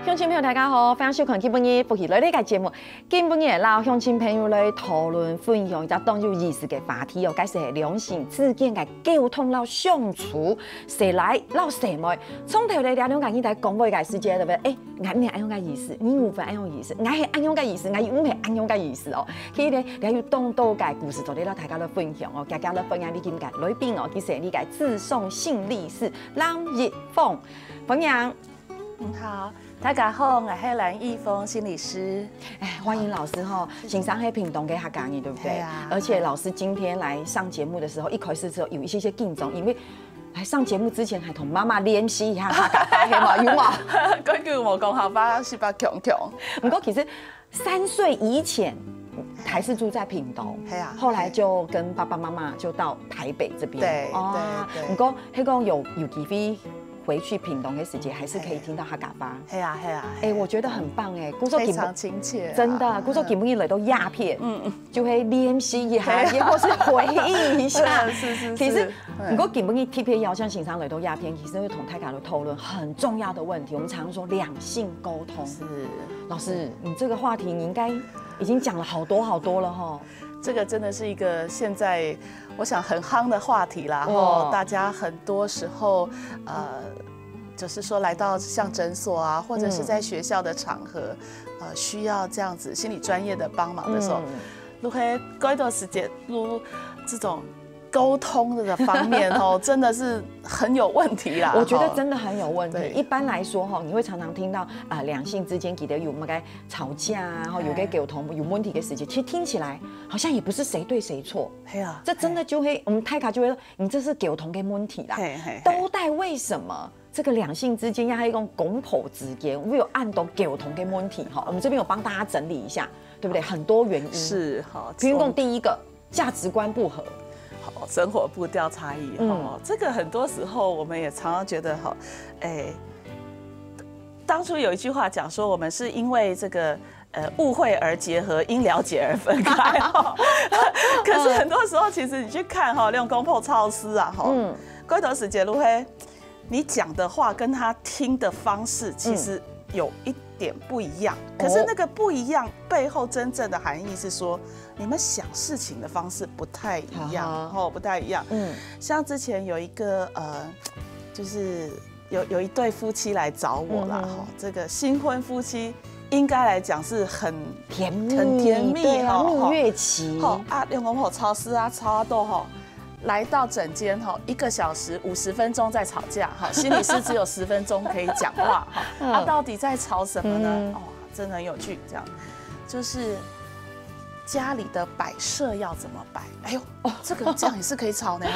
乡亲朋友大家好，欢迎收看今晡日福喜来呢个节目。今晡日老乡亲朋友来讨论分享一个当有意思的话题哦，该是两性之间的沟通老相处，谁来老谁妹。从头来聊两个人在讲过一个世界对不对？哎，俺你安样个意思，你无法安样意思，俺系安样个意思，俺唔系安样个意思哦。其实咧，了有当多个故事，就咧大家来分享哦，大家来分享你今个来宾哦，其实你个自送性力士郎一凤，凤阳。好，大家好，我是蓝一峰心理师。哎，欢迎老师哈，请上黑屏东给他讲你对不对？啊。而且老师今天来上节目的时候，一开始之后有一些紧张，因为来上节目之前还同妈妈练习一下客家话，有嘛有嘛？根据我讲好吧，是把强强。不过其实3岁以前还是住在屏东，后来就跟爸爸妈妈就到台北这边。对对。不过那个有机会回去屏东的时间，还是可以听到客家话。是啊是啊。哎，我觉得很棒哎，非常亲切。真的，古时候基本上来到鸦片，就会练习一下，也或是回忆一下。是。其实，如果基本上特别要像欣赏来到鸦片，其实会同大家来讨论很重要的问题。我们常说两性沟通。是。老师，你这个话题你应该已经讲了好多了哈。这个真的是一个现在我想很夯的话题啦，大家很多时候就是说来到像诊所啊，或者是在学校的场合，需要这样子心理专业的帮忙的时候，如何过一段时间，如这种沟通的方面哦，真的是很有问题啦。我觉得真的很有问题。一般来说哈，你会常常听到两性之间记得有那个吵架啊，然后有个沟通有问题的事情，其实听起来好像也不是谁对谁错。这真的就会我们太卡就会说，你这是沟通的问题啦。都带为什么？这个两性之间要一种公婆之间，我有按到沟通的问题哈。我们这边有帮大家整理一下，对不对？很多原因是好。比如说第一个，价值观不合。生活步调差异，这个很多时候我们也常常觉得哈，当初有一句话讲说，我们是因为这个误会而结合，因了解而分开。可是很多时候，其实你去看哈，那种公婆超市啊，过一段时间，如何你讲的话跟他听的方式，其实有一点不一样。可是那个不一样背后真正的含义是说，你们想事情的方式不太一样，不太一样。像之前有一个就是有一对夫妻来找我啦，这个新婚夫妻应该来讲是很甜蜜，蜜月期。用公婆超市啊，超多来到诊间1个小时50分钟在吵架，心理师只有10分钟可以讲话，到底在吵什么呢？真的很有趣，这样就是家里的摆设要怎么摆？哎呦，这样也是可以吵呢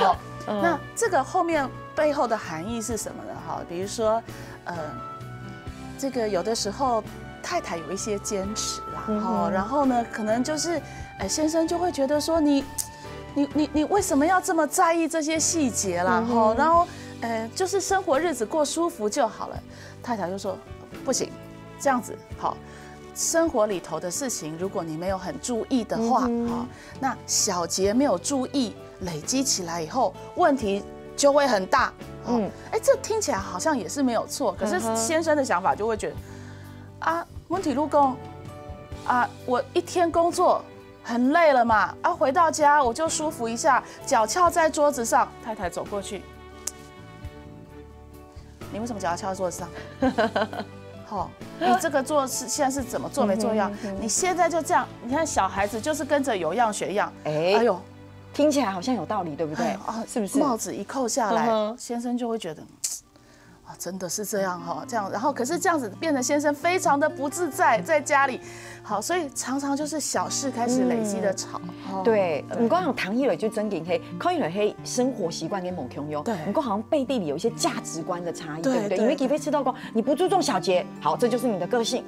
那这个后面背后的含义是什么呢？比如说，这个有的时候太太有一些坚持啦，然后呢，可能就是先生就会觉得说你为什么要这么在意这些细节啦？然后就是生活日子过舒服就好了。太太就说不行，这样子好。生活里头的事情，如果你没有很注意的话，那小节没有注意，累积起来以后，问题就会很大。这听起来好像也是没有错，可是先生的想法就会觉得问题如果我一天工作很累了嘛，回到家我就舒服一下，脚翘在桌子上，太太走过去，你为什么脚要翘在桌子上？你这个做事现在是怎么做没做样？你现在就这样，你看小孩子就是跟着有样学样。哎呦，听起来好像有道理，对不对？是不是？帽子一扣下来，先生就会觉得，真的是这样这样，然后可是这样子变得先生非常的不自在，在家里。好，所以常常就是小事开始累积的吵。对，不过谈起来就真紧黑，看起来黑生活习惯跟某共有。对，不过好像背地里有一些价值观的差异，对不对？因为你被吃到过，你不注重小节，好，这就是你的个性。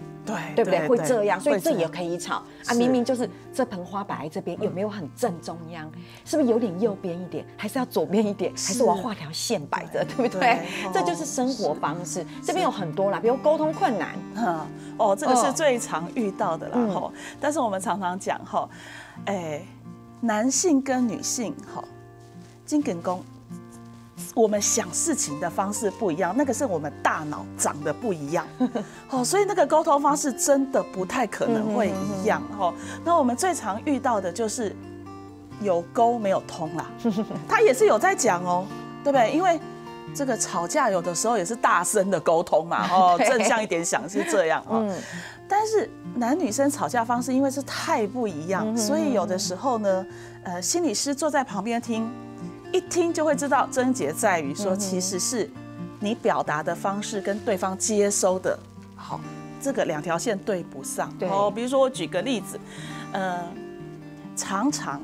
对不对？会这样，所以这会这样也可以吵啊。明明就是这盆花摆在这边，有没有很正中央？是不是有点右边一点，还是要左边一点？还是我要画条线摆着，对不对？这就是生活方式。这边有很多啦，比如沟通困难，这个是最常遇到的啦。但是我们常常讲男性跟女性金梗公。我们想事情的方式不一样，那个是我们大脑长得不一样，所以那个沟通方式真的不太可能会一样。那我们最常遇到的就是有沟没有通啦，他也是有在讲对不对？因为这个吵架有的时候也是大声的沟通嘛，正向一点想是这样但是男女生吵架方式因为是太不一样，所以有的时候呢，心理师坐在旁边听。一听就会知道症结在于说，其实是你表达的方式跟对方接收的这个两条线对不上。比如说我举个例子，常常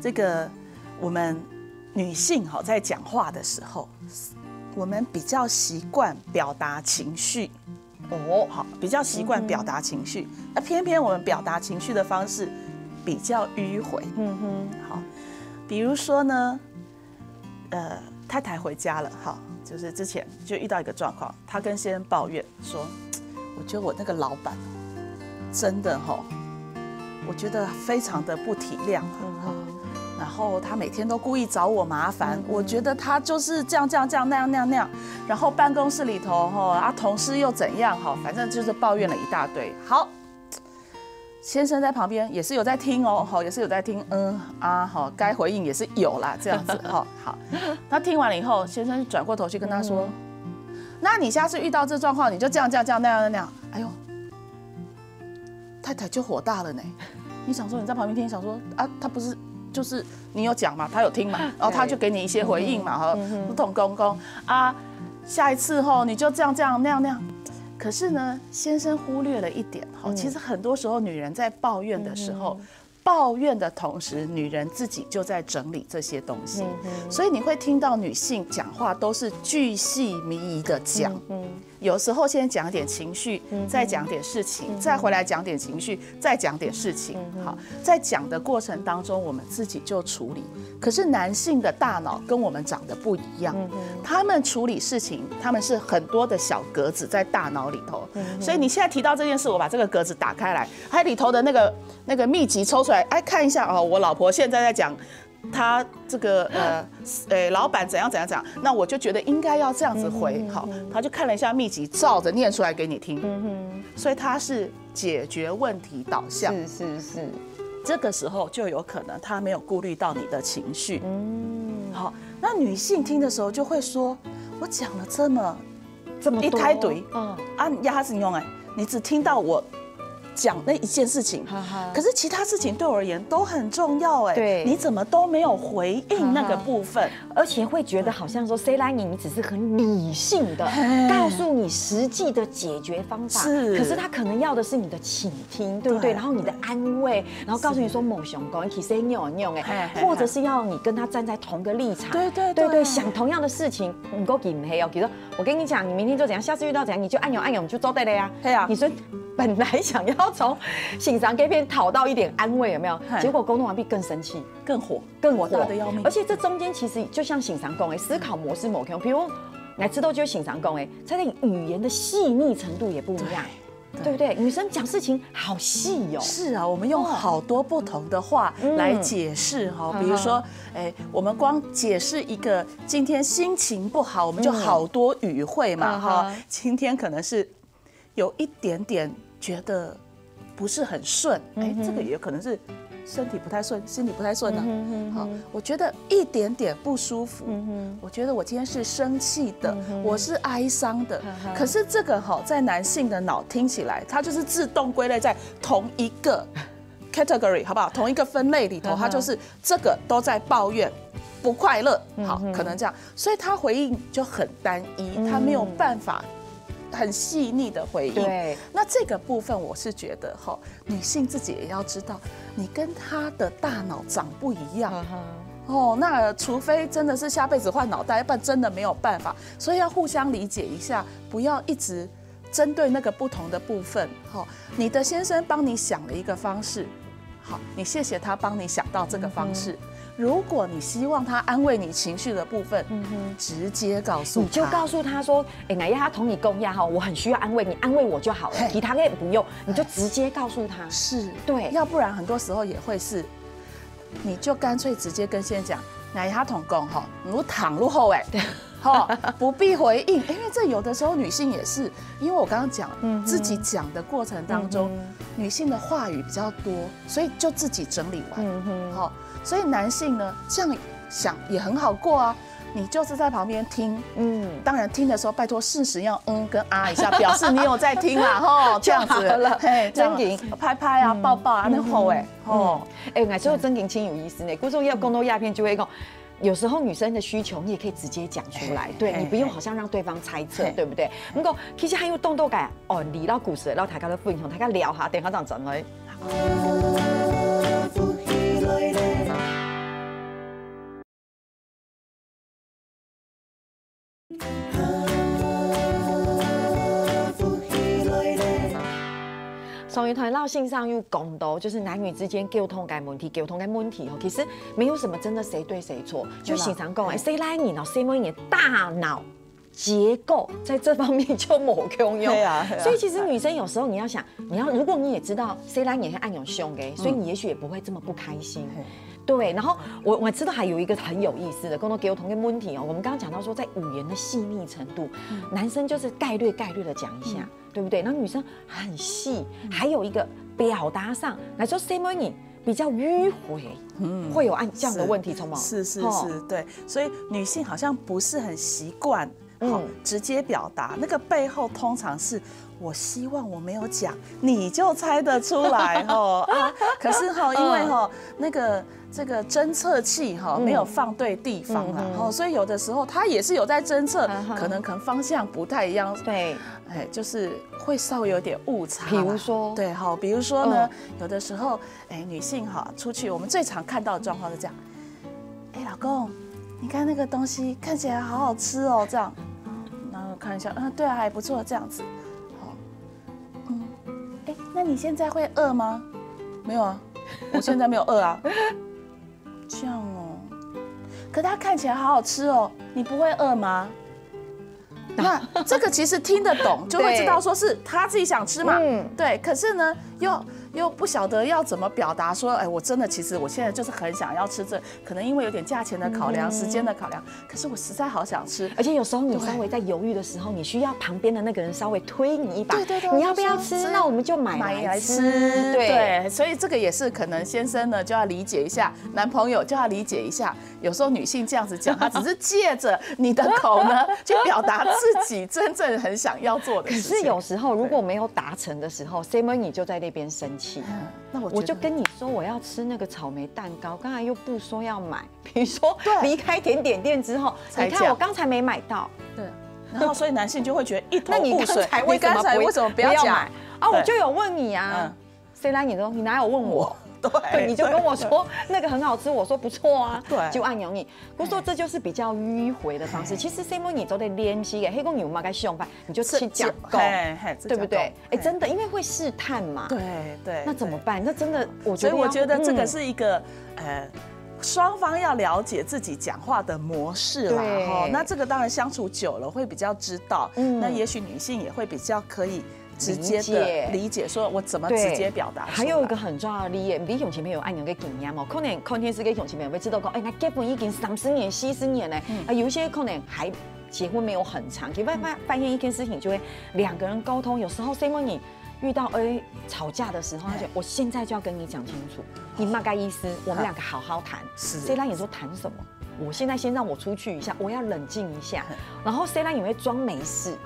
这个我们女性在讲话的时候，我们比较习惯表达情绪比较习惯表达情绪，那偏偏我们表达情绪的方式比较迂回。比如说呢。太太回家了，就是之前就遇到一个状况，她跟先生抱怨说，我觉得我那个老板真的我觉得非常的不体谅然后他每天都故意找我麻烦，我觉得他就是这样那样，然后办公室里头同事又怎样反正就是抱怨了一大堆。好。先生在旁边也是有在听也是有在听，该回应也是有啦，这样子好。他听完了以后，先生转过头去跟他说：“那你下次遇到这状况，你就这样那样。”哎呦，太太就火大了呢。你想说你在旁边听，想说他不是就是你有讲嘛，他有听嘛，然后他就给你一些回应嘛，不同公公下一次你就这样那样。可是呢，先生忽略了一点其实很多时候女人在抱怨的时候，抱怨的同时，女人自己就在整理这些东西，所以你会听到女性讲话都是巨细靡遗的讲，有时候先讲点情绪，再讲点事情，再回来讲点情绪，再讲点事情。在讲的过程当中，我们自己就处理。可是男性的大脑跟我们长得不一样，他们处理事情，他们是很多的小格子在大脑里头。所以你现在提到这件事，我把这个格子打开来，还里头的那个秘籍抽出来，看一下我老婆现在在讲。他这个老板怎样，那我就觉得应该要这样子回，他就看了一下秘籍，照着念出来给你听，所以他是解决问题导向，是，这个时候就有可能他没有顾虑到你的情绪，那女性听的时候就会说，我讲了这么一堆鸭子用你只听到我。讲那一件事情，可是其他事情对我而言都很重要对，你怎么都没有回应那个部分，而且会觉得好像说谁来你只是很理性的告诉你实际的解决方法，可是他可能要的是你的倾听，对不对？然后你的安慰，然后告诉你说某熊狗其实用或者是要你跟他站在同个立场，对，想同样的事情，不够给黑比如说我跟你讲，你明天就怎样，下次遇到怎样，你就按钮，你就做对了呀。你说本来想要从欣赏 K 片讨到一点安慰，有没有？结果沟通完毕更生气、更火大的要命。而且这中间其实就像欣赏讲思考模式某种，比如来知道就欣赏讲它的语言的细腻程度也不一样。对不对？女生讲事情好细哦。是啊，我们用好多不同的话来解释比如说，我们光解释一个今天心情不好，我们就好多语汇嘛今天可能是有一点点觉得不是很顺，这个也可能是身体不太顺，心里不太顺呢。我觉得一点点不舒服，我觉得我今天是生气的，我是哀伤的。可是这个在男性的脑听起来，它就是自动归类在同一个 category， 好不好？同一个分类里头，它就是这个都在抱怨。不快乐，可能这样，所以他回应就很单一，他没有办法很细腻的回应。对，那这个部分我是觉得女性自己也要知道，你跟她的大脑长不一样。那除非真的是下辈子换脑袋，不然真的没有办法。所以要互相理解一下，不要一直针对那个不同的部分，你的先生帮你想了一个方式，好，你谢谢他帮你想到这个方式。如果你希望他安慰你情绪的部分，直接告诉他，你就告诉他说，奶呀，他同你共呀哈，我很需要安慰，你安慰我就好了，其他也不用，你就直接告诉他。是，对，要不然很多时候也会是，你就干脆直接跟先生讲，奶呀，同共哈，你躺入后对。不必回应，因为这有的时候女性也是，因为我刚刚讲，自己讲的过程当中，女性的话语比较多，所以就自己整理完。所以男性呢，这样想也很好过啊。你就是在旁边听，当然听的时候拜托适时要跟啊一下，表示你有在听啦，这样子了，真紧拍拍啊，抱抱啊，那好我说真紧挺有意思呢。古时候要讲到鸦片就会讲。有时候女生的需求，你也可以直接讲出来，对你不用好像让对方猜测，对不对？不过其实还有动作感哦，离到故事，然后大家都分享，大家聊下，等下这样整来。所以台绕性上又讲到，就是男女之间沟通的问题，其实没有什么真的谁对谁错，就经常讲，谁来你脑，谁摸你大脑结构在这方面就某共用。所以其实女生有时候你要想，如果你也知道谁来你会按有凶给，所以你也许也不会这么不开心。对，然后我知道还有一个很有意思的，跟沟通的问题哦。我们刚刚讲到说，在语言的细腻程度，男生就是概略的讲一下，对不对？然后女生很细，还有一个表达上来说 ，say money 比较迂回，会有这样的问题，从吗？是，对，所以女性好像不是很习惯，直接表达，那个背后通常是。我希望我没有讲，你就猜得出来可是因为那个这个侦测器没有放对地方啦，所以有的时候它也是有在侦测，可能方向不太一样，对，就是会稍微有点误差。比如说，对比如说呢，有的时候女性出去，我们最常看到的状况是这样，老公，你看那个东西看起来好好吃哦，这样，然后看一下，对啊，还不错，这样子。那你现在会饿吗？没有啊，我现在没有饿啊。这样哦，可它看起来好好吃哦，你不会饿吗？那这个其实听得懂，就会知道说是他自己想吃嘛。对。可是呢，又不晓得要怎么表达说，我真的其实我现在就是很想要吃这，可能因为有点价钱的考量、时间的考量，可是我实在好想吃。而且有时候你稍微在犹豫的时候，你需要旁边的那个人稍微推你一把。对，你要不要吃？那我们就买来吃。对，所以这个也是可能先生呢就要理解一下，男朋友就要理解一下。有时候女性这样子讲，她只是借着你的口呢去表达自己真正很想要做的事情。可是有时候如果没有达成的时候 ，Simon 你就在那边生气。那我就跟你说我要吃那个草莓蛋糕，刚才又不说要买。比如说离开甜点店之后，你看我刚才没买到。对。然后所以男性就会觉得一头雾水。你刚才为什么不要买啊？我就有问你啊。谁来你的东西？哪有问我？对，你就跟我说那个很好吃，我说不错啊，对，就按用你。我说这就是比较迂回的方式。其实 Simon 你都得练习嘅，黑公牛嘛该用法，你就去讲够，对不对？真的，因为会试探嘛。对。那怎么办？那真的，所以我觉得这个是一个双方要了解自己讲话的模式啦。那这个当然相处久了会比较知道。那也许女性也会比较可以。直接的理解，说我怎么直接表达。还有一个很重要的理解，你用前面有按钮给经验嘛？可能是给用前面会知道讲，我结婚已经30年、40年嘞，有一些可能还结婚没有很长，可发现一件事情就会两个人沟通，有时候是因为你遇到吵架的时候，他就我现在就要跟你讲清楚，你大概意思，我们两个好好谈。所以他也说谈什么？我现在先让我出去一下，我要冷静一下。然后 C 兰也会装没事，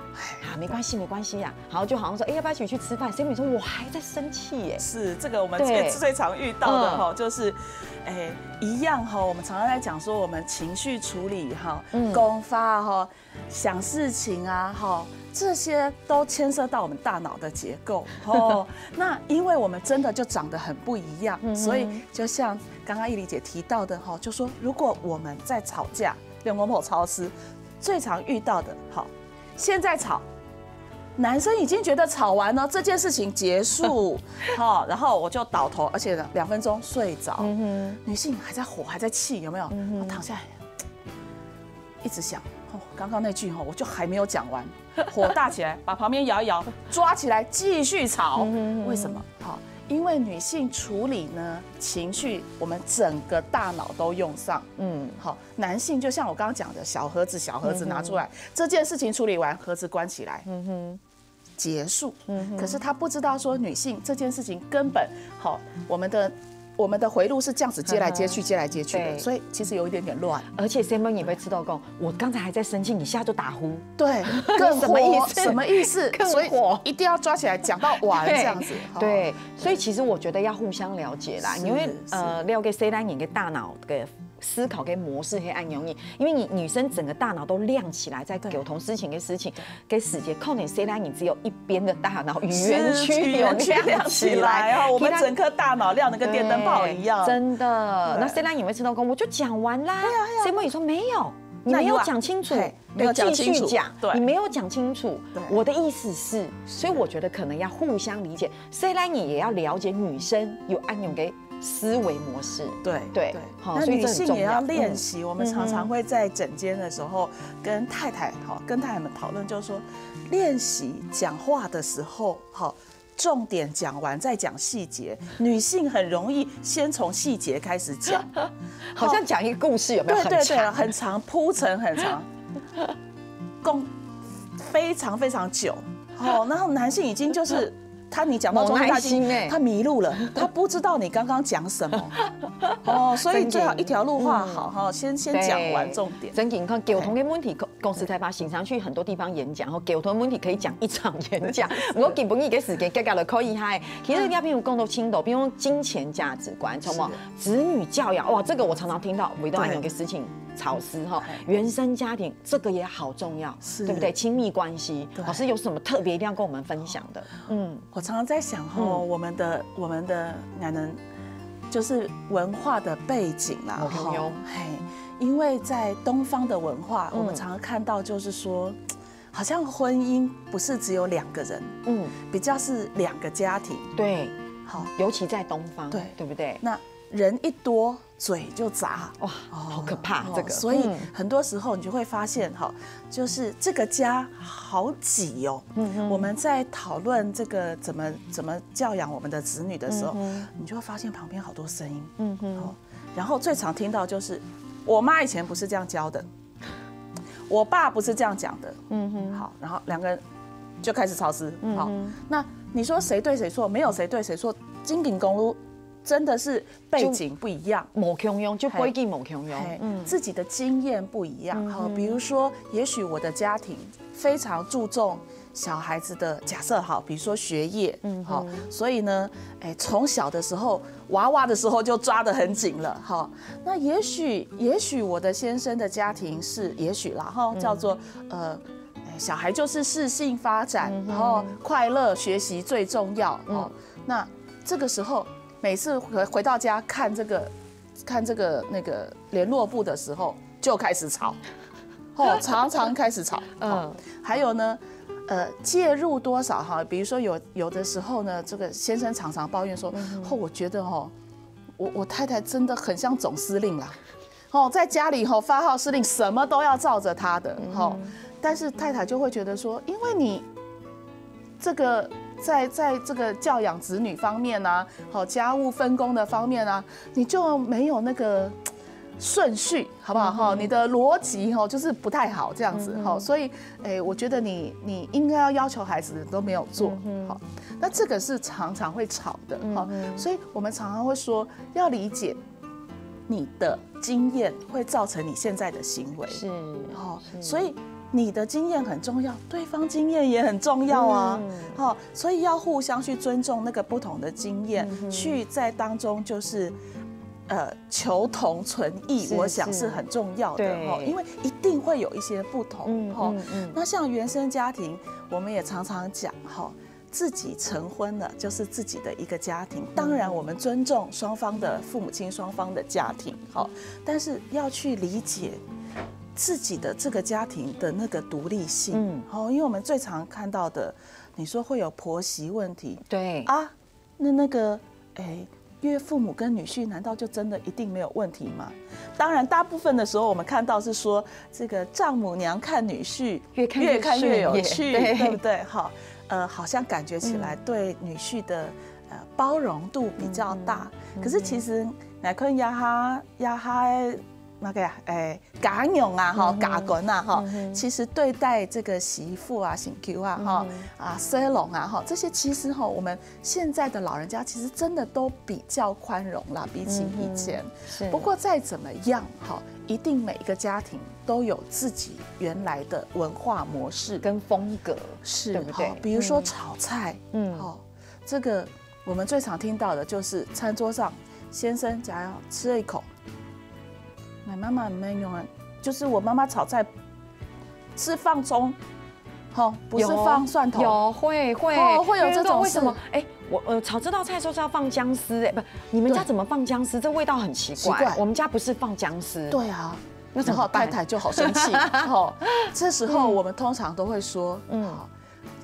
没关系呀。然后就好像说，要不要一起去吃饭 ？C 兰说我还在生气耶。是这个我们最常遇到的就是，一样我们常常在讲说我们情绪处理攻发想事情啊这些都牵涉到我们大脑的结构那因为我们真的就长得很不一样，所以就像刚刚依莉姐提到的就说如果我们在吵架，连我某超市最常遇到的现在吵，男生已经觉得吵完了，这件事情结束，好，然后我就倒头，而且2分钟睡着。女性还在火，还在气，有没有？我躺下来，一直想，刚刚那句我就还没有讲完，火大起来，把旁边摇一摇，抓起来继续吵。为什么？好，因为女性处理呢情绪，我们整个大脑都用上。好，男性就像我刚刚讲的，小盒子拿出来，这件事情处理完，盒子关起来，结束。可是他不知道说，女性这件事情根本好，我们的回路是这样子接来接去的，所以其实有一点点乱。而且 Simon 也会知道，我刚才还在生气，你现在就打呼，对，更什么意思？什么意思？所以一定要抓起来讲到完这样子。对，所以其实我觉得要互相了解啦，因为了解谁来你的大脑的思考跟模式会按容易，因为你女生整个大脑都亮起来，在沟通事情跟事情跟时间，靠你谁来你只有一边的大脑语言区有亮起来啊，我们整颗大脑亮的跟电灯泡一样，真的。那谁来你会知道我就讲完啦，谁问你说没有？你没有讲清楚，没有讲清楚，你没有讲清楚。我的意思是，所以我觉得可能要互相理解，谁来你也要了解女生有按用给思维模式。对，那女性也要练习。我们常常会在诊间的时候跟太太们讨论，就是说练习讲话的时候，重点讲完再讲细节。女性很容易先从细节开始讲，好像讲一个故事，有没有？对，很长，铺陈很长，非常非常久。然后男性已经就是你讲到中间，他迷路了，他不知道你刚刚讲什么。所以最好一条路画好，先讲完重点。真的，看沟通的问题，公司才把经常去很多地方演讲，沟通问题可以讲一场演讲。我基本一个时间大家就可以嗨。其实你要比如共同轻度，比如金钱价值观，什么子女教养，哇，这个我常常听到，每段有一个事情。吵思原生家庭这个也好重要，对不对？亲密关系，老师有什么特别一定要跟我们分享的？我常常在想我们的男人就是文化的背景啦，因为在东方的文化，我们常常看到就是说，好像婚姻不是只有2个人，比较是2个家庭，对，好，尤其在东方，对不对？那人一多，嘴就杂，哇，好可怕这个。所以很多时候你就会发现，就是这个家好挤哦。我们在讨论这个怎么教养我们的子女的时候，你就会发现旁边好多声音。然后最常听到就是，我妈以前不是这样教的，我爸不是这样讲的。好，然后2个人就开始吵撕。好，那你说谁对谁错？没有谁对谁错，金鼎公路。真的是背景不一样，某共用就规矩某共用，自己的经验不一样。比如说，也许我的家庭非常注重小孩子的假设，比如说学业，所以呢，从小的时候娃娃的时候就抓得很紧了，那也许我的先生的家庭是叫做小孩就是适性发展，然后快乐学习最重要，那这个时候。每次回到家看这个那个联络簿的时候，就开始吵，常常开始吵。还有呢，介入多少比如说有的时候呢，这个先生常常抱怨说，我觉得我太太真的很像总司令啦，在家里发号施令，什么都要照着他的，但是太太就会觉得说，因为你这个。在这个教养子女方面啊，家务分工的方面啊，你就没有那个顺序，好不好？你的逻辑就是不太好这样子，所以我觉得你应该要求孩子都没有做，好，那这个是常常会吵的，所以我们常常会说要理解你的经验会造成你现在的行为，是，所以。你的经验很重要，对方经验也很重要啊，所以要互相去尊重那个不同的经验，去在当中就是求同存异，我想是很重要的因为一定会有一些不同那像原生家庭，我们也常常讲自己成婚了就是自己的一个家庭，当然我们尊重双方的父母亲双方的家庭但是要去理解。自己的这个家庭的那个独立性。因为我们最常看到的，你说会有婆媳问题，对啊，那个岳父母跟女婿难道就真的一定没有问题吗？当然，大部分的时候我们看到是说，这个丈母娘看女婿越看越有趣，对不对？好像感觉起来对女婿的包容度比较大。可是其实乃坤呀哈那个家用啊，家棍啊，其实对待这个媳妇啊、新 Q 啊、salon 啊，这些其实我们现在的老人家其实真的都比较宽容啦，比起以前。不过再怎么样，一定每一个家庭都有自己原来的文化模式跟风格，是，对不对？比如说炒菜，这个我们最常听到的就是餐桌上先生夹要吃了一口。妈妈没用啊，就是我妈妈炒菜是放葱，不是放蒜头。有会有这种为什么？我炒这道菜的时候是要放姜丝，不，你们家怎么放姜丝？这味道很奇怪。我们家不是放姜丝。对啊，那怎么办？太太就好生气。这时候我们通常都会说，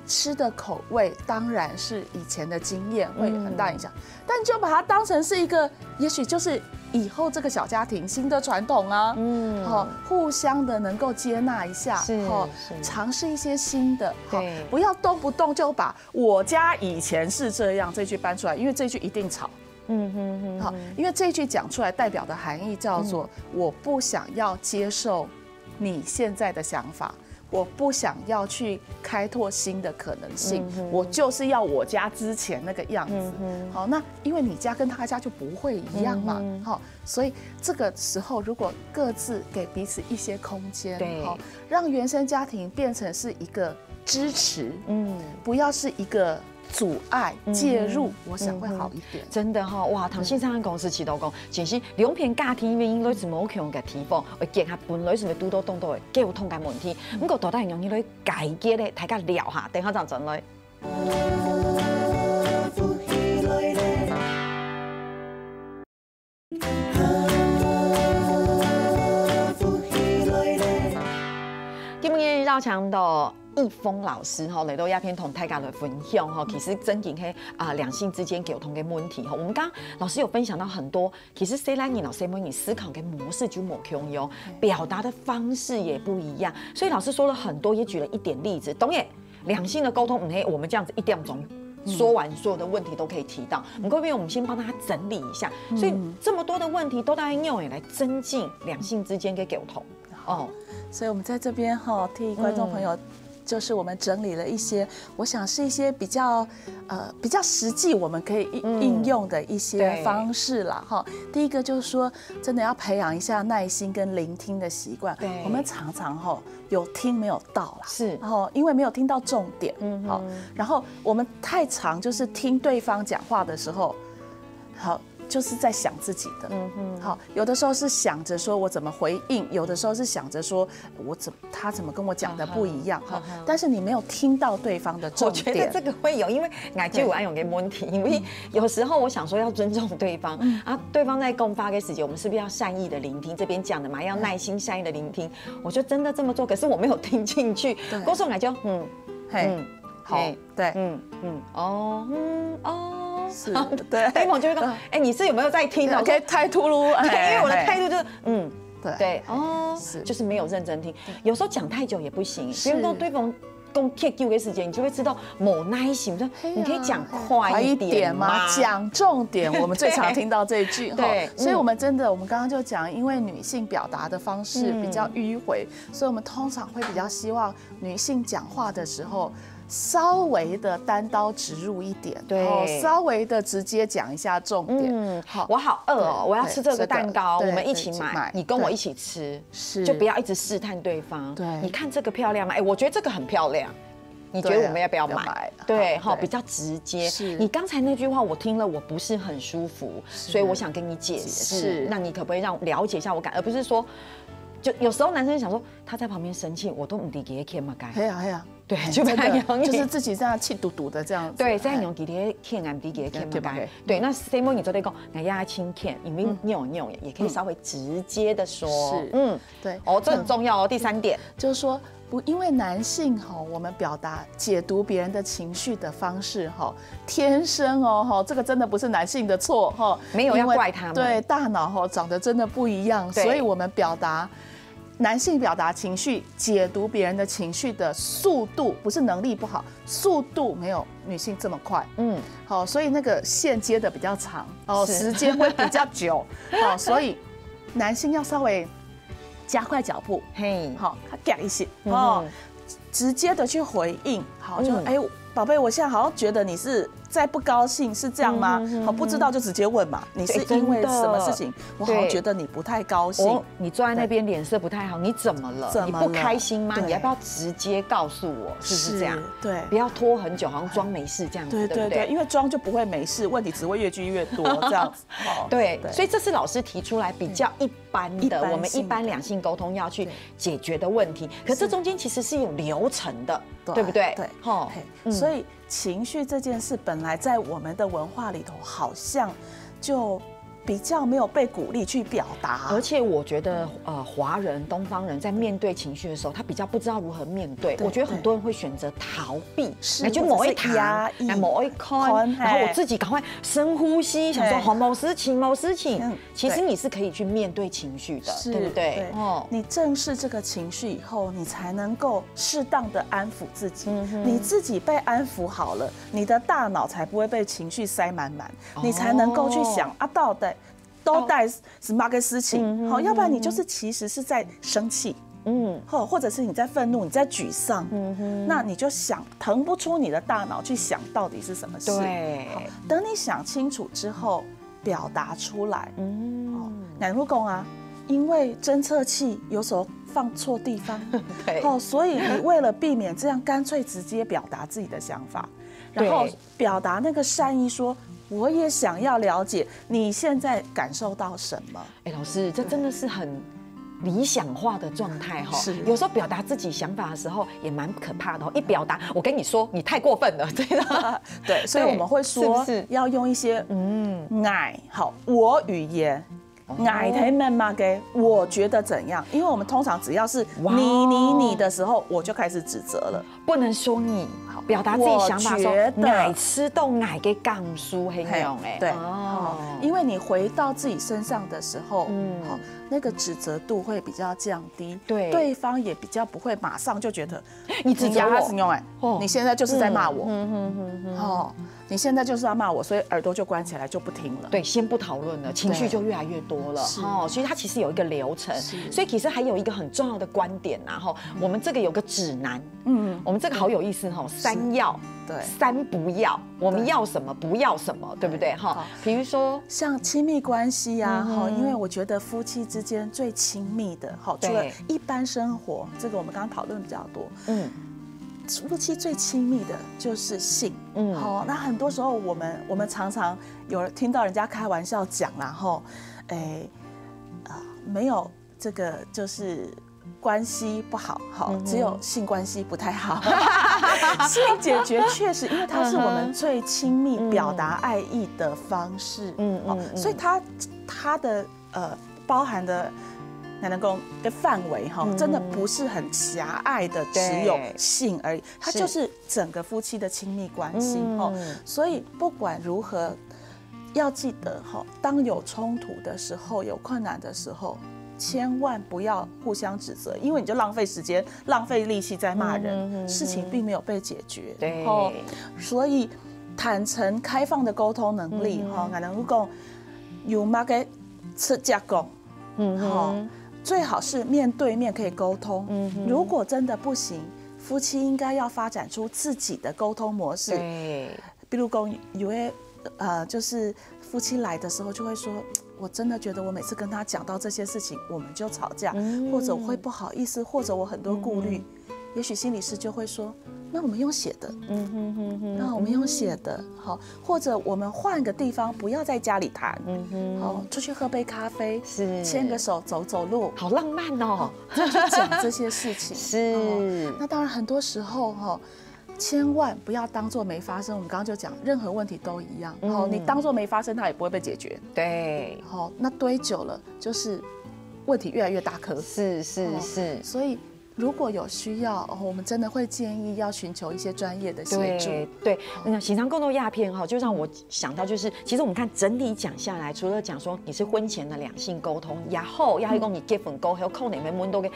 吃的口味当然是以前的经验会很大影响，但就把它当成是一个，也许就是以后这个小家庭新的传统啊，互相的能够接纳一下，尝试一些新的，不要动不动就把我家以前是这样这句搬出来，因为这句一定吵。因为这句讲出来代表的含义叫做我不想要接受你现在的想法。我不想要去开拓新的可能性，我就是要我家之前那个样子。好，那因为你家跟他家就不会一样嘛，所以这个时候如果各自给彼此一些空间，让原生家庭变成是一个支持，不要是一个阻碍介入，我想会好一点。真的哇！唐先生公司指导讲，其实两片家庭原因，你是冇强嘅地方，会结合本来是咪拄到动到嘅沟通嘅问题，不过大家用你来解决咧，大家聊下，等下就转来。今日绕墙的易峰老师嚟到鴉片同大家來分享其實真正係兩性之間溝通嘅問題我們剛剛老師有分享到很多，其實細漢人老細們你思考嘅模式就冇共用，表達的方式也不一樣，所以老師說了很多，也舉了一點例子。當然，兩性的溝通唔係我們這樣子1點鐘說完所有的問題都可以提到，不過我們先幫他整理一下。所以這麼多的問題都大概用來增進兩性之間嘅溝通。所以我們在這邊替觀眾朋友。就是我們整理了一些，我想是一些比較實際，我們可以應用的一些方式啦。第一個就是說，真的要培養一下耐心跟聆聽的習慣。我們常常有聽沒有到啦，是，因為沒有聽到重點。然後我們太常就是聽對方講話的時候，就是在想自己的，有的時候是想着說我怎麼回應，有的時候是想着說他怎麼跟我講的不一樣，但是你沒有聽到對方的重點。我覺得這個會有，因為我就有愛用嘅問題，因為有時候我想說要尊重對方對方在共發嘅時間，我們是不是要善意的聆聽？這邊講的嘛，要耐心善意的聆聽。我就真的這麼做，可是我沒有聽進去，嗰時候我就好，對，是，對，對方就會講，你是有沒有在聽呢？可以太突兀，因為我的態度就是，對，是，就是沒有認真聽。有時候講太久也不行，比如說對方講太久的時間，你就會知道冇耐心，就你可以講快一點嘛，講重點。我們最常聽到這一句，對，所以我們真的，我們剛剛就講，因為女性表達的方式比較迂迴，所以我們通常會比較希望女性講話的時候。稍微的單刀直入一點，對，稍微的直接講一下重點。好，我好餓哦，我要吃這個蛋糕，我們一起買，你跟我一起吃，是，就不要一直試探對方。對，你看這個漂亮嗎？我覺得這個很漂亮，你覺得我們要不要買？對，比較直接。是，你剛才那句話我聽了，我不是很舒服，所以我想跟你解釋，那你可不可以讓我了解一下我感，而不是說，就有時候男生想說他在旁邊生氣，我都唔理給嘛該。係啊。对，就不然用就是自己这样气嘟嘟的这样子。对，再用几天看啊，比给看不该。对，那 Simon 你昨天讲，那压轻看，因为扭也可以稍微直接的说。是，对。哦，这很重要哦。第3点就是说，不，因为男性我们表达解读别人的情绪的方式天生这个真的不是男性的错没有要怪他们。对，大脑长得真的不一样，所以我们男性表达情绪、解读别人的情绪的速度，不是能力不好，速度没有女性这么快。所以那个线接的比较长，时间会比较久。所以男性要稍微加快脚步，他讲一些直接的去回应，就宝贝，我现在好像觉得你是在不高兴，是这样吗？不知道就直接问嘛。你是因为什么事情？我好像觉得你不太高兴。你坐在那边脸色不太好，你怎么了？你不开心吗？你要不要直接告诉我？是不是这样？对，不要拖很久，好像装没事这样子，对不对？因为装就不会没事，问题只会越聚越多这样子。对，所以这是老师提出来比较一般的，我们一般两性沟通要去解决的问题。可这中间其实是有流程的，对不对？对，所以情绪这件事本来在我们的文化里头好像就比较没有被鼓励去表达，而且我觉得华人、东方人在面对情绪的时候，他比较不知道如何面对。我觉得很多人会选择逃避，那就某一压抑、某一看，然后我自己赶快深呼吸，想说好某事情。其实你是可以去面对情绪的，对不对？你正视这个情绪以后，你才能够适当的安撫自己。你自己被安抚好了，你的大脑才不会被情绪塞满，你才能够去想都带什么个事情，要不然你就是其实是在生气，或者是你在愤怒，你在沮丧，那你就想腾不出你的大脑去想到底是什么事。对，等你想清楚之后，表达出来。男如公啊，因为侦测器有时候放错地方，对，所以你为了避免这样，干脆直接表达自己的想法，然后表达那个善意说。我也想要了解你现在感受到什么。老师，这真的是很理想化的状态哈。是，有时候表达自己想法的时候也蛮可怕的。一表达，我跟你说，你太过分了，真的。对，所以我们会说，要用一些爱我语言。爱他们嘛给，我觉得怎样？因为我们通常只要是你的时候，我就开始指责了，不能说你，表达自己想法说，爱吃豆爱给杠书很用对，因为你回到自己身上的时候，那个指责度会比较降低，对方也比较不会马上就觉得你指责我，你现在就是在骂我，你现在就是要骂我，所以耳朵就关起来就不听了。对，先不讨论了，情绪就越来越多了。所以它其实有一个流程，所以其实还有一个很重要的观点我们这个有个指南，我们这个好有意思3要，对，3不要，我们要什么不要什么，对不对比如说像亲密关系啊，因为我觉得夫妻之间最亲密的除了一般生活，这个我们刚刚讨论比较多，夫妻最亲密的就是性，那很多时候我们常常有人听到人家开玩笑讲，然后，没有这个就是关系不好，只有性关系不太好。性解决确实，因为它是我们最亲密表达爱意的方式，所以它的包含的。男人宫的范围真的不是很狭隘的，只有性而已，它就是整个夫妻的亲密关系所以不管如何，要记得当有冲突的时候，有困难的时候，千万不要互相指责，因为你就浪费时间、浪费力气在骂人，事情并没有被解决。对，所以坦诚开放的沟通能力男人宫有嘛个吃加讲，最好是面对面可以沟通。如果真的不行，夫妻应该要发展出自己的沟通模式。对，比如说有些就是夫妻来的时候就会说，我真的觉得我每次跟他讲到这些事情，我们就吵架，或者我会不好意思，或者我很多顾虑。也许心理师就会说，那我们用写的，那我们用写的，好，或者我们换个地方，不要在家里谈，好，出去喝杯咖啡，是牵个手走走路，好浪漫哦，再去讲这些事情。是，那当然很多时候哈，千万不要当做没发生。我们刚刚就讲，任何问题都一样，好，你当做没发生，它也不会被解决。对，好，那堆久了就是问题越来越大颗。是，所以。如果有需要，我们真的会建议要寻求一些专业的协助。对，那形成共同鸦片哈，就让我想到就是，其实我们看整体讲下来，除了讲说你是婚前的两性沟通，然后要一共你结婚沟，还有扣哪门问都给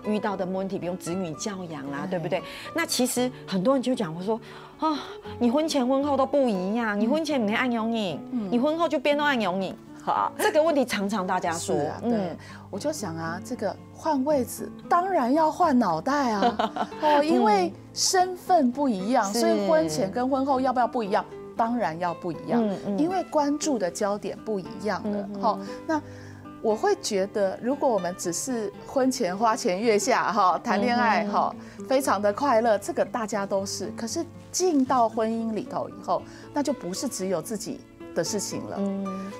遇到的问题，比如子女教养啦，对不对？那其实很多人就讲我说啊，你婚前婚后都不一样，你婚前你按永影，你婚后就变都按永影。好，这个问题常常大家说，对，我就想啊，这个换位子当然要换脑袋啊，因为身份不一样，所以婚前跟婚后要不要不一样？当然要不一样，因为关注的焦点不一样了。那我会觉得，如果我们只是婚前花前月下谈恋爱非常的快乐，这个大家都是，可是进到婚姻里头以后，那就不是只有自己的事情了，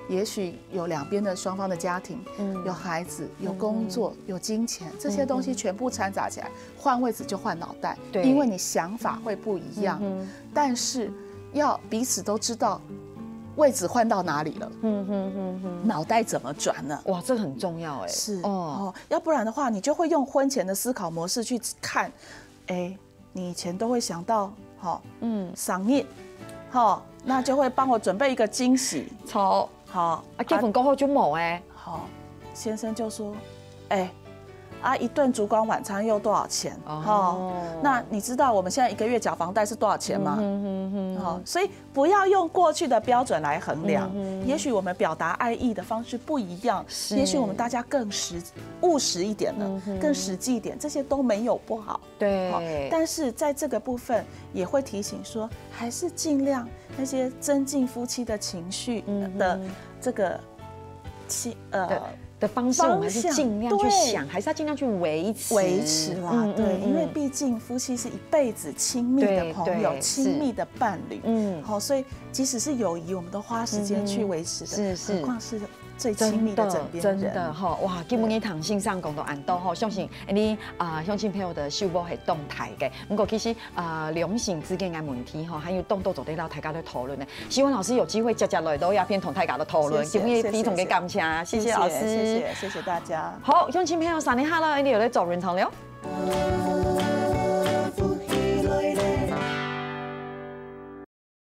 也许有两边的双方的家庭，有孩子，有工作，有金钱，这些东西全部掺杂起来，换位置就换脑袋，因为你想法会不一样，但是要彼此都知道位置换到哪里了，脑袋怎么转呢？哇，这很重要哎，是哦，要不然的话，你就会用婚前的思考模式去看，你以前都会想到，赏印，那就会帮我准备一个惊喜，好，结婚过后就冇好，先生就说，一顿烛光晚餐又多少钱？那你知道我们现在一个月缴房贷是多少钱吗？所以不要用过去的标准来衡量，也许我们表达爱意的方式不一样，也许我们大家更务实一点了，更实际一点，这些都没有不好。对，但是在这个部分也会提醒说，还是尽量那些增进夫妻的情绪的这个的方式，我们还是尽量去想，还是要尽量去维持啦。对，因为毕竟夫妻是一辈子亲密的朋友、亲密的伴侣。所以即使是友谊，我们都花时间去维持的，何况是最亲密的枕边人。真的哇，今日谈性上讲到安到相信你相亲朋友的收获是动态的。不过其实两性之间的问题还有动作做得到大家的讨论的。希望老师有机会接来都要片同大家的讨论。今日非常的感谢，谢谢老师，谢谢大家。好，相亲朋友3年好了，你有在做人潮了。